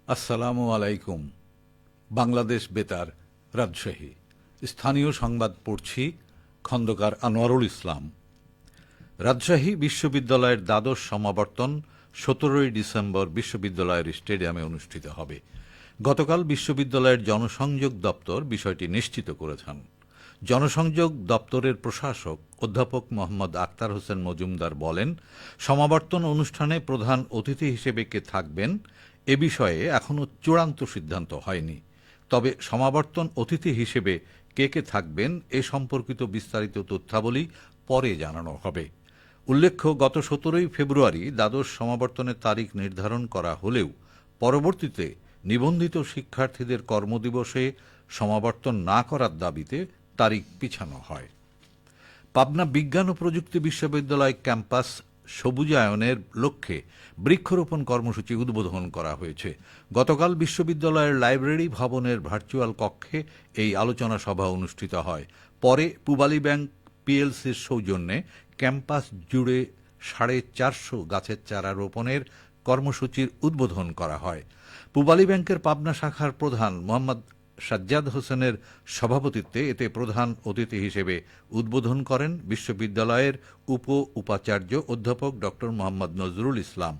আসসালামু আলাইকুম। বাংলাদেশ বেতার, রাজশাহী। স্থানীয় সংবাদ পড়ছি, খন্দকার আনোয়ারুল ইসলাম। রাজশাহী বিশ্ববিদ্যালয়ের দ্বাদশ সমাবর্তন 17 ডিসেম্বর বিশ্ববিদ্যালয়ের স্টেডিয়ামে অনুষ্ঠিত হবে। গতকাল বিশ্ববিদ্যালয়ের জনসংযোগ দপ্তর বিষয়টি নিশ্চিত করেছেন। জনসংযোগ দপ্তরের প্রশাসক অধ্যাপক মোহাম্মদ আখতার হোসেন মজুমদার বলেন, সমাবর্তন অনুষ্ঠানে প্রধান অতিথি হিসেবে কে থাকবেন এ বিষয়ে এখনও চূড়ান্ত সিদ্ধান্ত হয়নি। তবে সমাবর্তন অতিথি হিসেবে কে কে থাকবেন এ সম্পর্কিত বিস্তারিত তথ্যাবলী পরে জানানো হবে। উল্লেখ্য, গত 17 ফেব্রুয়ারি দ্বাদশ সমাবর্তনের তারিখ নির্ধারণ করা হলেও পরবর্তীতে নিবন্ধিত শিক্ষার্থীদের কর্মদিবসে সমাবর্তন না করার দাবিতে তারিখ পিছানো হয়। পাবনা বিজ্ঞান ও প্রযুক্তি বিশ্ববিদ্যালয় ক্যাম্পাস সবুজায়নের লক্ষ্যে বৃক্ষরোপণ কর্মসূচি উদ্বোধন করা হয়েছে। গতকাল বিশ্ববিদ্যালয়ের লাইব্রেরি ভবনের ভার্চুয়াল কক্ষে এই আলোচনা সভা অনুষ্ঠিত হয়। পরে পূবালী ব্যাংক পিএলসির সৌজন্যে ক্যাম্পাস জুড়ে 450 গাছের চারা রোপণের কর্মসূচির উদ্বোধন করা হয়। পূবালী ব্যাংকের পাবনা শাখার প্রধান মোহাম্মদ সাজ্জাদ হোসেনের সভাপতিত্বে এতে প্রধান অতিথি হিসেবে উদ্বোধন করেন বিশ্ববিদ্যালয়ের উপাচার্য অধ্যাপক ড মোহাম্মদ নজরুল ইসলাম।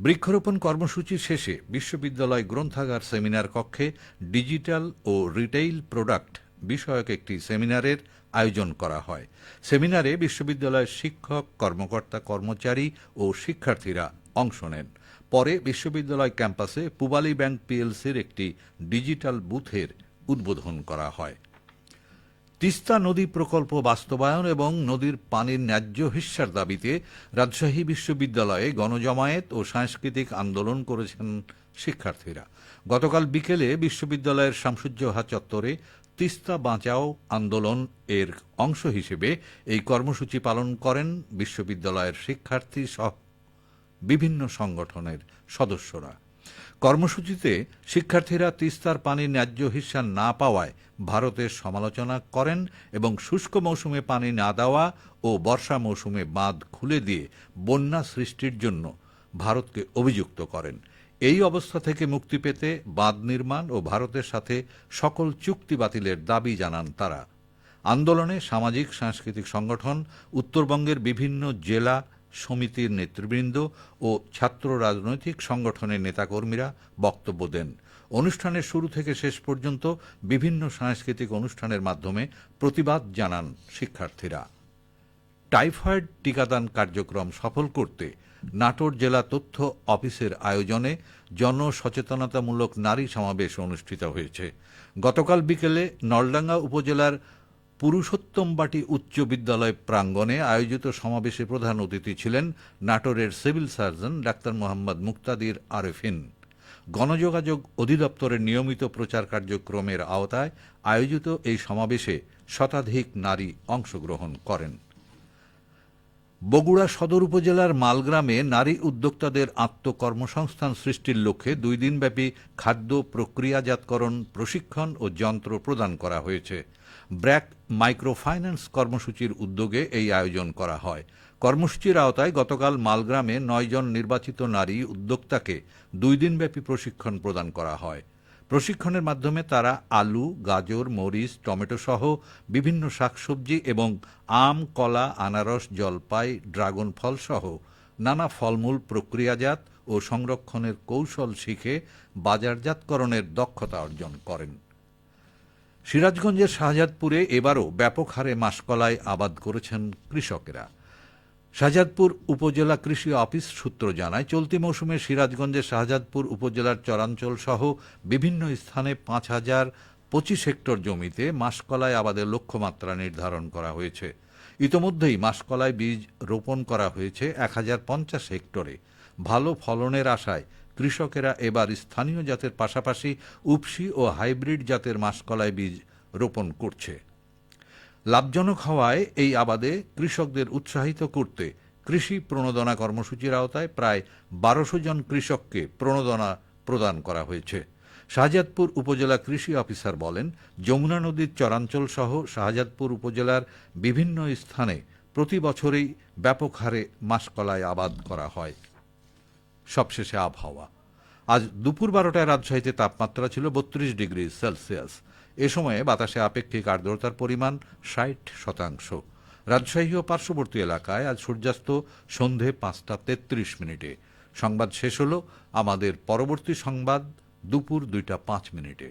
বৃক্ষরোপণ কর্মসূচি শেষে বিশ্ববিদ্যালয় গ্রন্থাগার সেমিনার কক্ষে ডিজিটাল ও রিটেইল প্রোডাক্ট বিষয়ক একটি সেমিনারের আয়োজন করা হয়। সেমিনারে বিশ্ববিদ্যালয়ের শিক্ষক, কর্মকর্তা, কর্মচারী ও শিক্ষার্থীরা অংশ নেন। পরে বিশ্ববিদ্যালয় ক্যাম্পাসে পূবালী ব্যাংক পিএলসির একটি ডিজিটাল বুথের উদ্বোধন করা হয়। তিস্তা নদী প্রকল্প বাস্তবায়ন এবং নদীর পানির ন্যায্য হিস্যার দাবিতে রাজশাহী বিশ্ববিদ্যালয়ে গণজমায়েত ও সাংস্কৃতিক আন্দোলন করেছেন শিক্ষার্থীরা। গতকাল বিকেলে বিশ্ববিদ্যালয়ের শামসুজ্জোহা চত্বরে তিস্তা বাঁচাও আন্দোলন এর অংশ হিসেবে এই কর্মসূচি পালন করেন বিশ্ববিদ্যালয়ের শিক্ষার্থী সহ বিভিন্ন সংগঠনের সদস্যরা। কর্মসূচিতে শিক্ষার্থীরা তিস্তার পানির ন্যায্য হিস্যা না পাওয়ায় ভারতের সমালোচনা করেন এবং শুষ্ক মৌসুমে পানি না দেওয়া ও বর্ষা মৌসুমে বাঁধ খুলে দিয়ে বন্যা সৃষ্টির জন্য ভারতকে অভিযুক্ত করেন। এই অবস্থা থেকে মুক্তি পেতে বাঁধ নির্মাণ ও ভারতের সাথে সকল চুক্তি বাতিলের দাবি জানান তারা। আন্দোলনে সামাজিক সাংস্কৃতিক সংগঠন, উত্তরবঙ্গের বিভিন্ন জেলা সমিতির নেতৃবৃন্দ ও ছাত্র রাজনৈতিক সংগঠনের নেতাকর্মীরা বক্তব্য দেন। অনুষ্ঠানের শুরু থেকে শেষ পর্যন্ত বিভিন্ন সাংস্কৃতিক অনুষ্ঠানের মাধ্যমে প্রতিবাদ জানান শিক্ষার্থীরা। টাইফয়েড টিকাদান কার্যক্রম সফল করতে নাটোর জেলা তথ্য অফিসের আয়োজনে জনসচেতনতামূলক নারী সমাবেশ অনুষ্ঠিত হয়েছে। গতকাল বিকেলে নলডাঙ্গা উপজেলার পুরুষোত্তমবাটি উচ্চ বিদ্যালয় প্রাঙ্গণে আয়োজিত সমাবেশে প্রধান অতিথি ছিলেন নাটোরের সিভিল সার্জন ডাক্তার মোহাম্মদ মুক্তাদির আরেফিন। গণযোগাযোগ অধিদপ্তরের নিয়মিত প্রচার কার্যক্রমের আওতায় আয়োজিত এই সমাবেশে শতাধিক নারী অংশগ্রহণ করেন। বগুড়া সদর উপজেলার মালগ্রামে নারী উদ্যোক্তাদের আত্মকর্মসংস্থান সৃষ্টির লক্ষ্যে 2 দিনব্যাপী খাদ্য প্রক্রিয়াজাতকরণ প্রশিক্ষণ ও যন্ত্র প্রদান করা হয়েছে। ব্র্যাক মাইক্রো ফাইন্যান্স কর্মসূচির উদ্যোগে এই আয়োজন করা হয়। কর্মসূচির আওতায় গতকাল মালগ্রামে 9 জন নির্বাচিত নারী উদ্যোক্তাকে 2 দিনব্যাপী প্রশিক্ষণ প্রদান করা হয়। প্রশিক্ষণের মাধ্যমে তারা আলু, গাজর, মরিচ, টমেটো সহ বিভিন্ন শাকসবজি এবং আম, কলা, আনারস, জলপাই, ড্রাগন ফল সহ নানা ফলমূল প্রক্রিয়াজাত ও সংরক্ষণের কৌশল শিখে বাজারজাতকরণের দক্ষতা অর্জন করেন। সিরাজগঞ্জের শাহজাদপুরে এবারও ব্যাপক হারে মাসকলাই আবাদ করেছেন কৃষকেরা। শাহজাদপুর উপজেলা কৃষি অফিস সূত্র জানায়, চলতি মৌসুমে সিরাজগঞ্জের শাহজাদপুর উপজেলার চরাঞ্চল সহ বিভিন্ন স্থানে 5025 হেক্টর জমিতে মাসকলাই আবাদের লক্ষ্যমাত্রা নির্ধারণ করা হয়েছে। ইতোমধ্যেই মাসকলাই বীজ রোপণ করা হয়েছে 1050 হেক্টরে। ভালো ফলনের আশায় কৃষকেরা এবার স্থানীয় জাতের পাশাপাশি উপসি ও হাইব্রিড জাতের মাসকলাই বীজ রোপণ করছে। লাভজনক হওয়ায় এই আবাদে কৃষকদের উৎসাহিত করতে কৃষি প্রণোদনা কর্মসূচির আওতায় প্রায় 1200 জন কৃষককে প্রণোদনা প্রদান করা হয়েছে। শাহজাদপুর উপজেলা কৃষি অফিসার বলেন, যমুনা নদীর চরাঞ্চল সহ শাহজাদপুর উপজেলার বিভিন্ন স্থানে প্রতি বছরই ব্যাপক হারে মাসকলাই আবাদ করা হয়। সবশেষে আবহাওয়া। আজ দুপুর 12টায় রাজশাহীতে তাপমাত্রা ছিল 32 ডিগ্রি সেলসিয়াস। এ সময়ে বাতাসে আপেক্ষিক আর্দ্রতার পরিমাণ 60%। রাজশাহী ও পার্শ্ববর্তী এলাকায় আজ সূর্যাস্ত সন্ধে 5টা 33 মিনিটে। সংবাদ শেষ হলো। আমাদের পরবর্তী সংবাদ দুপুর 2টা 5 মিনিটে।